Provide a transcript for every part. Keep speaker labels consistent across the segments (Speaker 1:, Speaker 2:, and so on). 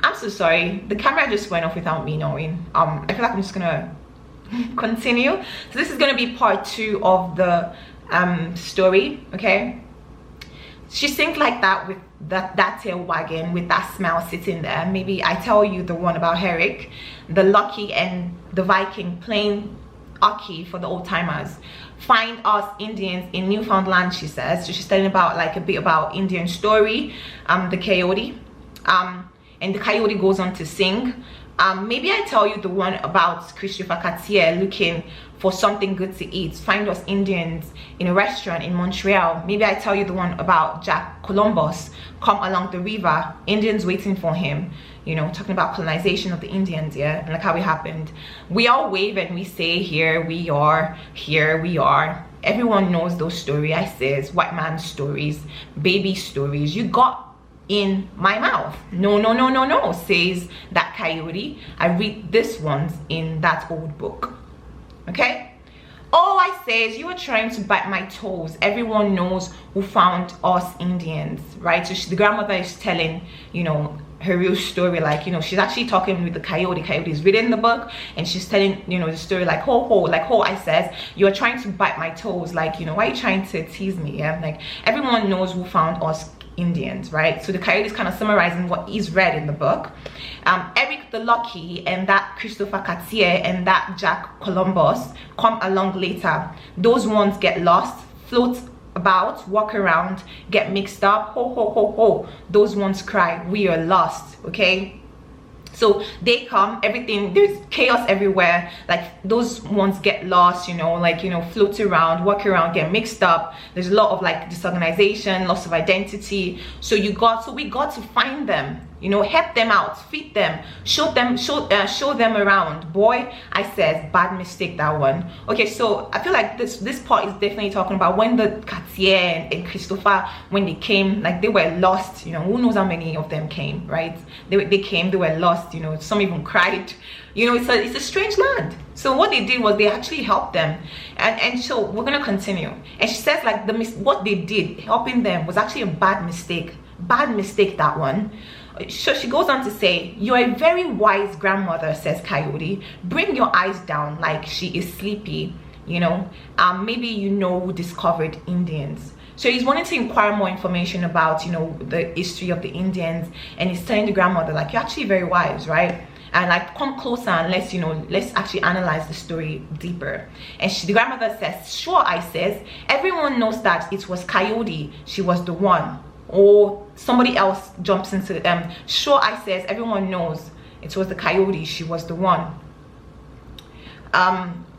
Speaker 1: I'm so sorry, the camera just went off without me knowing. I feel like I'm just gonna continue. So this is gonna be part 2 of the story. Okay, she sings like that with that tail wagging, with that smile sitting there. Maybe I tell you the one about Herrick, the Lucky and the Viking playing hockey for the old timers. Find us Indians in Newfoundland, she says. So she's telling about like a bit about Indian story, the Coyote, and the Coyote goes on to sing. Maybe I tell you the one about Christopher Cartier looking for something good to eat. Find us Indians in a restaurant in Montreal. Maybe I tell you the one about Jack Columbus, come along the river, Indians waiting for him. You know, talking about colonization of the Indians, yeah, and like how it happened. We all wave and we say, here we are, here we are. Everyone knows those stories. I says white man stories, baby stories. You got in my mouth. No, no, no, no, no, says that Coyote. I read this ones in that old book. Okay, all I say is you are trying to bite my toes. Everyone knows who found us Indians, right? So the grandmother is telling, you know, her real story. Like, you know, she's actually talking with the Coyote. Coyote is reading the book and she's telling, you know, the story like, ho ho, like ho, I says, you are trying to bite my toes. Like, you know, why are you trying to tease me? Yeah, like everyone knows who found us Indians, right? So the Coyote is kind of summarizing what he's read in the book. Eric the Lucky and that Christopher Cartier and that Jack Columbus come along later. Those ones get lost, float about, walk around, get mixed up, ho ho ho ho. Those ones cry, we are lost. Okay, so they come, everything, there's chaos everywhere. Like those ones get lost, you know, like, you know, float around, walk around, get mixed up. There's a lot of like disorganization, loss of identity. So we got to find them, you know, help them out, feed them, show them around. Boy, I says, bad mistake, that one. Okay, so I feel like this part is definitely talking about when the Cartier and Christopher, when they came, like they were lost, you know, who knows how many of them came, right? They came, they were lost, you know, some even cried. You know, it's a strange land. So what they did was they actually helped them, and so we're gonna continue. And she says like what they did, helping them, was actually a bad mistake, that one. So she goes on to say, you're a very wise grandmother, says Coyote. Bring your eyes down, like she is sleepy, you know. Maybe you know who discovered Indians. So he's wanting to inquire more information about, you know, the history of the Indians, and he's telling the grandmother like, you're actually very wise, right? And like, come closer and let's actually analyze the story deeper. And the grandmother says, sure, I says, everyone knows that it was Coyote, she was the one. Or somebody else jumps into them. Sure, I says, everyone knows it was the Coyote, she was the one.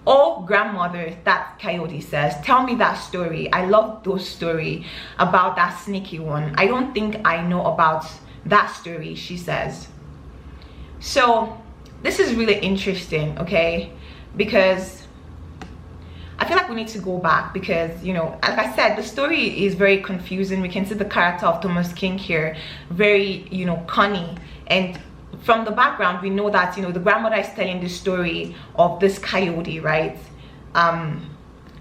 Speaker 1: Oh grandmother, that Coyote says, tell me that story. I love those story about that sneaky one. I don't think I know about that story, she says. So this is really interesting, okay, because I feel like we need to go back, because, you know, like I said, the story is very confusing. We can see the character of Thomas King here, very, you know, cunning. And from the background, we know that, you know, the grandmother is telling the story of this Coyote, right?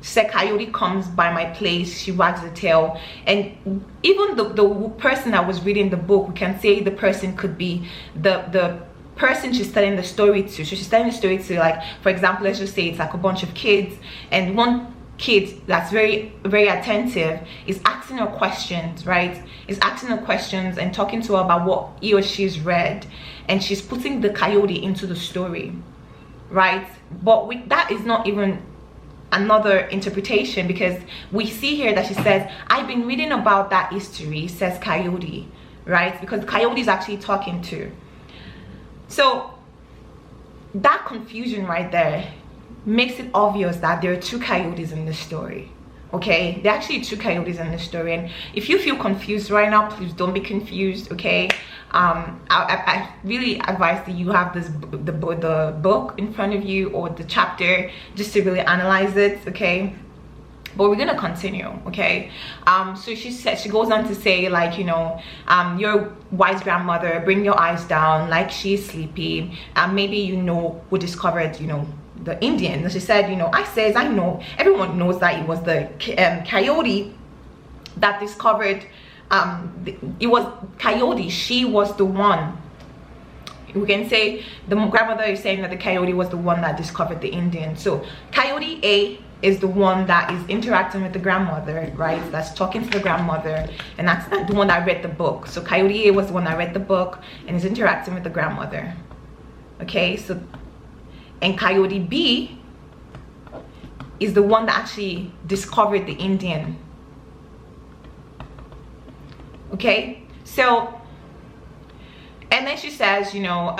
Speaker 1: Said Coyote comes by my place, she wags the tail. And even the person that was reading the book, we can say the person could be the person she's telling the story to. So she's telling the story to, like, for example, let's just say it's like a bunch of kids, and one kid that's very, very attentive is asking her questions, right? Is asking her questions and talking to her about what he or she's read, and she's putting the Coyote into the story, right? But that is not even another interpretation, because we see here that she says, I've been reading about that history, says Coyote, right? Because the Coyote is actually talking to. So that confusion right there makes it obvious that there are two Coyotes in this story. Okay, there are actually two Coyotes in this story, and if you feel confused right now, please don't be confused. Okay, I really advise that you have the book in front of you, or the chapter, just to really analyze it. Okay, but we're gonna continue. Okay, so she goes on to say, like, you know, your wise grandmother, bring your eyes down, like she's sleepy. Maybe you know who discovered, you know, the Indians. She said, you know, I know, everyone knows that it was the Coyote that discovered, it was Coyote, she was the one. We can say the grandmother is saying that the coyote was the one that discovered the Indian. So Coyote A is the one that is interacting with the grandmother, right? That's talking to the grandmother, and that's the one that read the book. So Coyote A was the one that read the book and is interacting with the grandmother. Okay, so, and Coyote B is the one that actually discovered the Indian. Okay, so, and then she says, you know,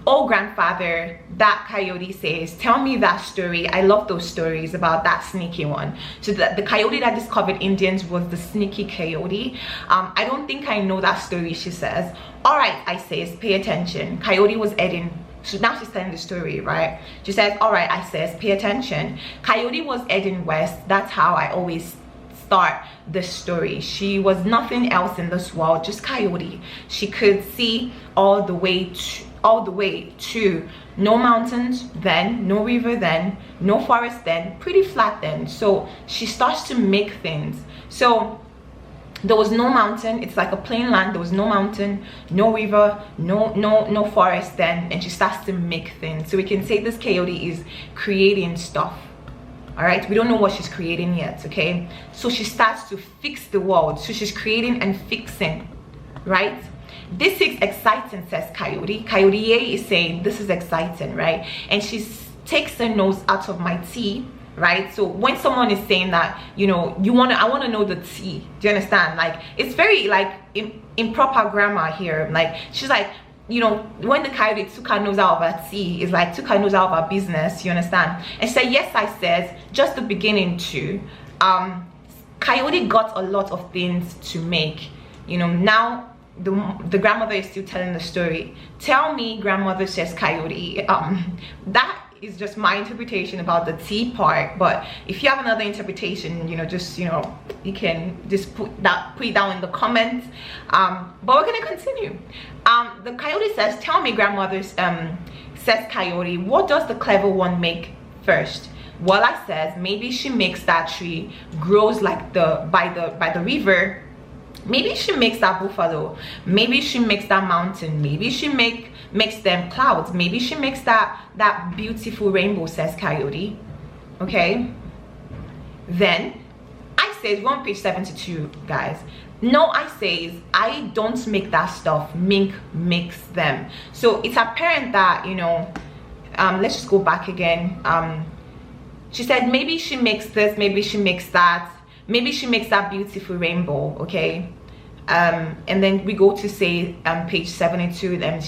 Speaker 1: oh grandfather, that coyote says, tell me that story. I love those stories about that sneaky one. So the coyote that discovered Indians was the sneaky coyote. I don't think I know that story, she says. All right, I says, pay attention. Coyote was heading, so now she's telling the story, right? She says, all right, I says, pay attention. Coyote was heading west. That's how I always start the story. She was nothing else in this world, just Coyote. She could see all the way to no mountains then, no river then, no forest then, pretty flat then. So she starts to make things. So there was no mountain, it's like a plain land. There was no mountain, no river, no forest then, and she starts to make things. So we can say this coyote is creating stuff. All right, we don't know what she's creating yet. Okay, so she starts to fix the world. So she's creating and fixing, right? This is exciting, says Coyote. Coyote A is saying this is exciting, right? And she takes her nose out of my tea, right? So when someone is saying that, you know, I want to know the tea, do you understand? Like, it's very like improper grammar here. Like, she's like, you know, when the coyote took her nose out of her tea, it's like took her nose out of her business, you understand? And she said, yes, I says, just the beginning too. Coyote got a lot of things to make. You know, now the grandmother is still telling the story. Tell me, grandmother, says Coyote. That is just my interpretation about the tea part, but if you have another interpretation, you know, just, you know, you can just put it down in the comments. But we're gonna continue. The coyote says, tell me, grandmother, says Coyote, what does the clever one make first? Well, I says, maybe she makes that tree grows like by the river. Maybe she makes that buffalo. Maybe she makes that mountain. Maybe she makes them clouds. Maybe she makes that beautiful rainbow, says Coyote. Okay, then I says, we're on page 72, guys. No, I says, I don't make that stuff. Mink makes them. So it's apparent that, you know, let's just go back again. She said maybe she makes this, maybe she makes that, maybe she makes that beautiful rainbow. Okay, and then we go to say page 72, then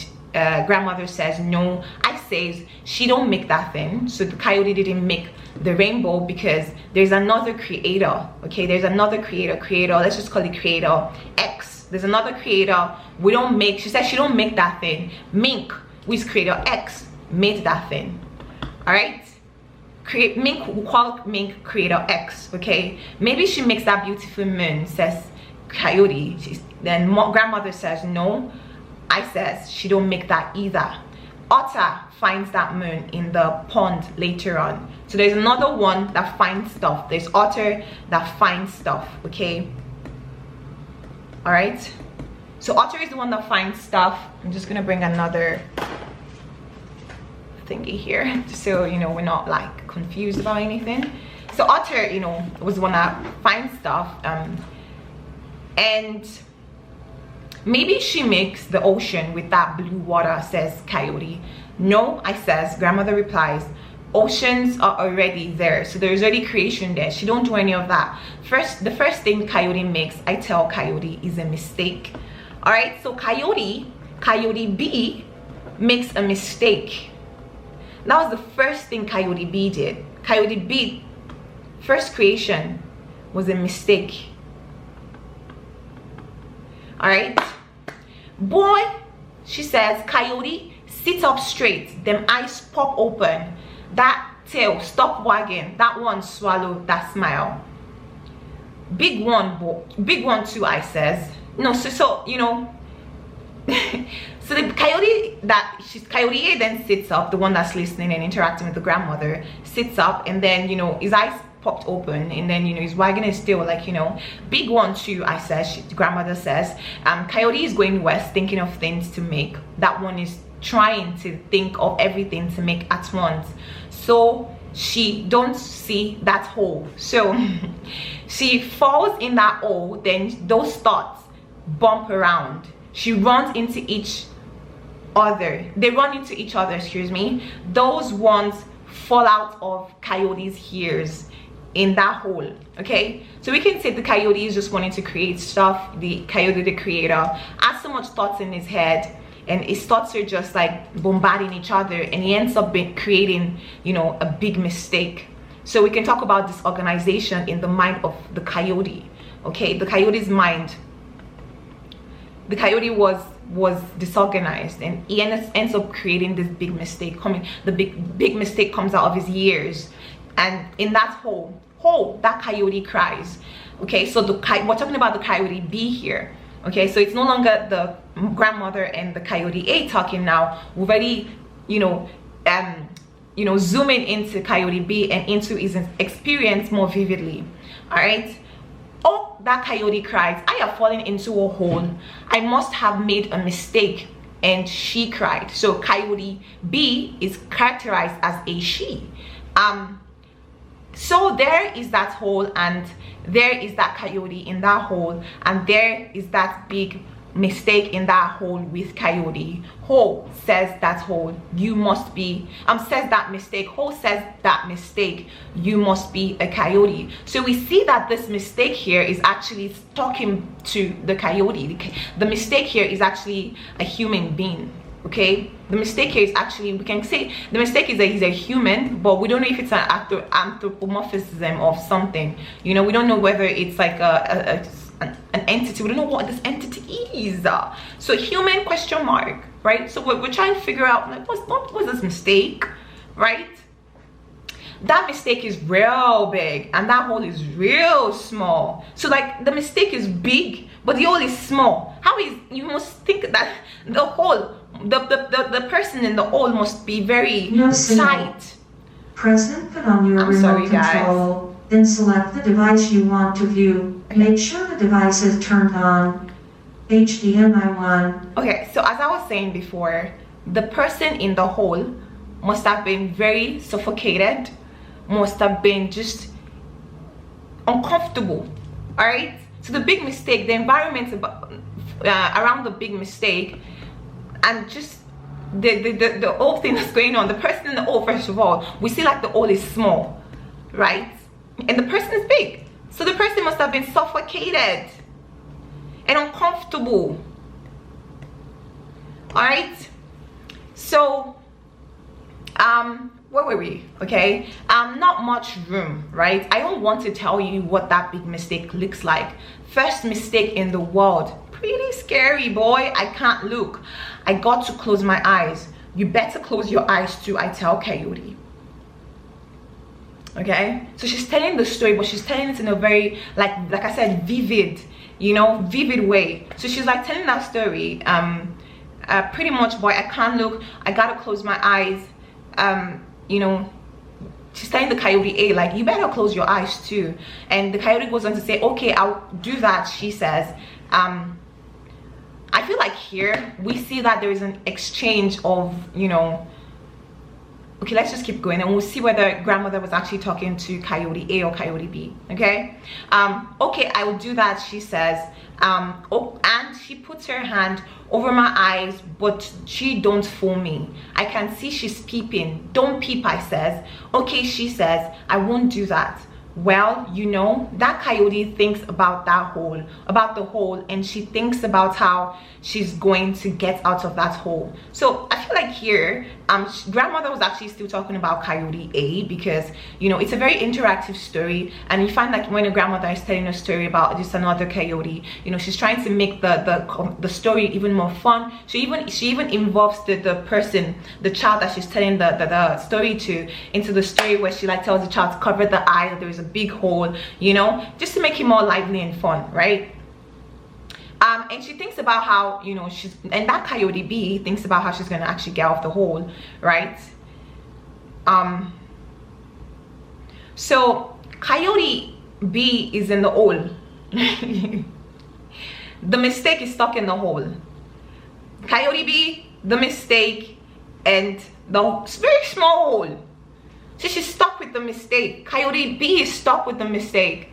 Speaker 1: grandmother says, no, I says, she don't make that thing. So the coyote didn't make the rainbow because there's another creator. Okay, there's another creator, let's just call it creator X. There's another creator. We don't make, she says she don't make that thing. Mink, who is creator X, made that thing. All right, Mink, we call Mink creator X. Okay, maybe she makes that beautiful moon, says Coyote. Then grandmother says, no, I says, she don't make that either. Otter finds that moon in the pond later on. So there's another one that finds stuff. There's otter that finds stuff. Okay, all right, so otter is the one that finds stuff. I'm just gonna bring another thingy here so, you know, we're not like confused about anything. So otter, you know, was the one that finds stuff, and maybe she makes the ocean with that blue water, says Coyote. No, I says, grandmother replies, oceans are already there. So there's already creation there. She don't do any of that. The first thing Coyote makes, I tell Coyote, is a mistake. All right, so Coyote B makes a mistake. That was the first thing Coyote B did. Coyote B, first creation, was a mistake. All right, boy, she says, Coyote, sit up straight. Them eyes pop open. That tail stop wagging. That one swallow that smile. Big one, big one too, I says. No, so you know. So the coyote Coyote A then sits up, the one that's listening and interacting with the grandmother, sits up, and then, you know, his eyes popped open, and then he's wagging his tail, like big one too. I said, the grandmother says, Coyote is going west, thinking of things to make. That one is trying to think of everything to make at once, so she don't see that hole, so she falls in that hole. Then those thoughts bump around, she runs into each other, they run into each other, excuse me. Those ones fall out of Coyote's ears in that hole. Okay, so we can say the Coyote is just wanting to create stuff. The Coyote, the creator, has so much thoughts in his head, and his thoughts are just like bombarding each other, and he ends up creating a big mistake. So we can talk about disorganization in the mind of the Coyote. Okay, the Coyote's mind, the Coyote was disorganized, and he ends up creating this big mistake. The big mistake comes out of his ears, and in that hole that Coyote cries. Okay, so we're talking about the Coyote B here. Okay, so it's no longer the grandmother and the Coyote A talking now. We've already zooming into Coyote B and into his experience more vividly. All right. Oh, that Coyote cries, I have fallen into a hole. I must have made a mistake. And she cried. So Coyote B is characterized as a she. So there is that hole, and there is that Coyote in that hole, and there is that big mistake in that hole with Coyote. Hole says that hole, you must be, says that mistake. Hole says that mistake, you must be a Coyote. So we see that this mistake here is actually talking to the Coyote. The mistake here is actually a human being. Okay, the mistake here is actually, we can say the mistake is that he's a human, but we don't know if it's an anthropomorphism of something. We don't know whether it's like an entity. We don't know what this entity is. So human question mark, right? So we're trying to figure out, like, what was this mistake, right? That mistake is real big, and that hole is real small. So like the mistake is big, but the hole is small. How is, you must think that the hole, the person in the hole must be very tight.
Speaker 2: Present, put on your remote control, then select the device you want to view. Make sure the device is turned on. HDMI 1.
Speaker 1: Okay, so as I was saying before, the person in the hole must have been very suffocated, must have been just uncomfortable. All right, so the big mistake, the environment around the big mistake, and just the whole thing that's going on, the person in the hole, first of all, we see like the hole is small, right, and the person is big. So the person must have been suffocated and uncomfortable. All right, so where were we? Okay, not much room, right? I don't want to tell you what that big mistake looks like. First mistake in the world, pretty scary, boy. I can't look, I got to close my eyes. You better close your eyes too, I tell Coyote. Okay, so she's telling the story, but she's telling it in a very, like I said, vivid, vivid way. So she's like telling that story, pretty much, boy, I can't look, I gotta close my eyes. She's telling the Coyote A, like, you better close your eyes too. And the Coyote goes on to say, okay, I'll do that. She says, I feel like here we see that there is an exchange of, okay, let's just keep going, and we'll see whether grandmother was actually talking to Coyote A or Coyote B. Okay, okay, I will do that, she says. Oh, and she puts her hand over my eyes, but she don't fool me. I can see she's peeping. Don't peep, I says. Okay, she says, I won't do that. Well, that Coyote thinks about that hole, about the hole, and she thinks about how she's going to get out of that hole. So I feel like here, grandmother was actually still talking about Coyote A, because it's a very interactive story, and you find like when a grandmother is telling a story about just another Coyote, she's trying to make the story even more fun. She even involves the person, the child that she's telling the story to, into the story, where she like tells the child to cover the eye, that there is a big hole, just to make it more lively and fun, right? And she thinks about how and that Coyote B thinks about how she's gonna actually get off the hole, right? So Coyote B is in the hole. The mistake is stuck in the hole. Coyote B, the mistake, and the very small hole. So she's stuck with the mistake. Coyote B is stuck with the mistake.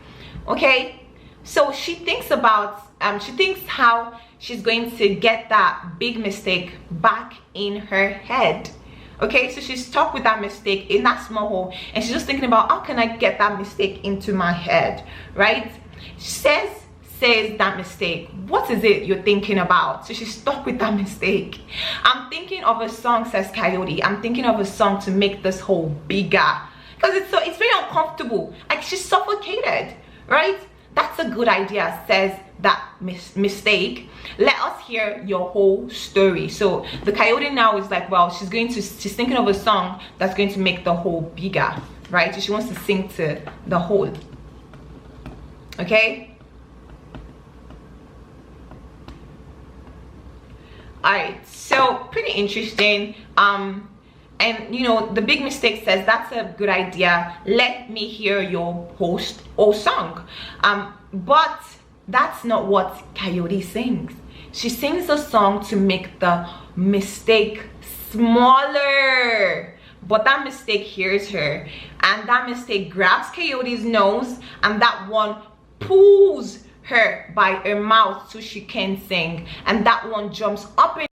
Speaker 1: Okay, so she thinks about she thinks how she's going to get that big mistake back in her head. Okay, so she's stuck with that mistake in that small hole, and she's just thinking about how can I get that mistake into my head, right? Says that mistake. What is it you're thinking about? So she's stuck with that mistake. I'm thinking of a song, says Coyote. I'm thinking of a song to make this hole bigger, because it's very uncomfortable. Like she's suffocated, right? That's a good idea, says that mistake. Let us hear your whole story. So the Coyote now is like, well, she's thinking of a song that's going to make the hole bigger, right? So she wants to sing to the hole. Okay. All right, so pretty interesting. And you know, the big mistake says that's a good idea. Let me hear your whole song. But that's not what Coyote sings. She sings a song to make the mistake smaller. But that mistake hears her, and that mistake grabs Coyote's nose, and that one pulls her by her mouth so she can sing, and that one jumps up in